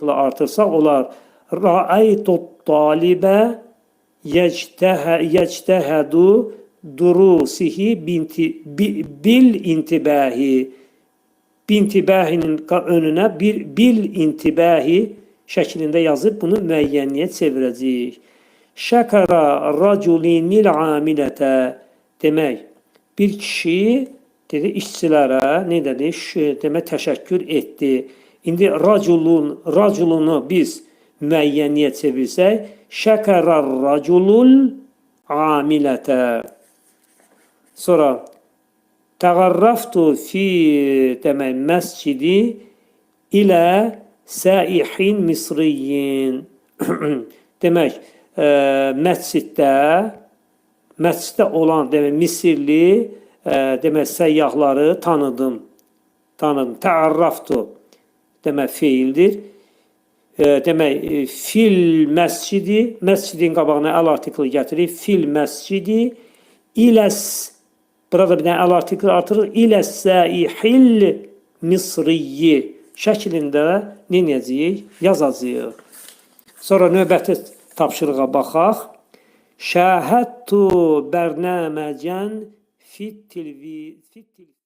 artırsaq olar. Ra'aytut talibə yectəhədu durusihi bil intibahi. Bintibahinin önünə bil intibahi şəklində yazıb bunu müəyyənliyə çevirəcəyik. Şəkara raculinil amilətə. Demək, bir kişi dedi işçilərə nə dedi? Demək, təşəkkür etdi. İndi raculunu biz müəyyənliyə çevirsək, şəkara raculul amilətə. Sonra təğarraftu fi demək məscidi ilə saihin misriyin. Demək, məsciddə olan demək Misirli demək səyyahları tanıdım. Təğarraftu demək feildir. Demək fil məscidi, məscidin qabağına əl artikli gətirir. Fil məscidi iləs, burada bir dənə əl artikli artırır. İləs saihil misriyi şəklində nə edəcəyik? Yazacağıq. Sonra növbəti tapşırığa baxaq. Şəhədtu bərnəməcən fit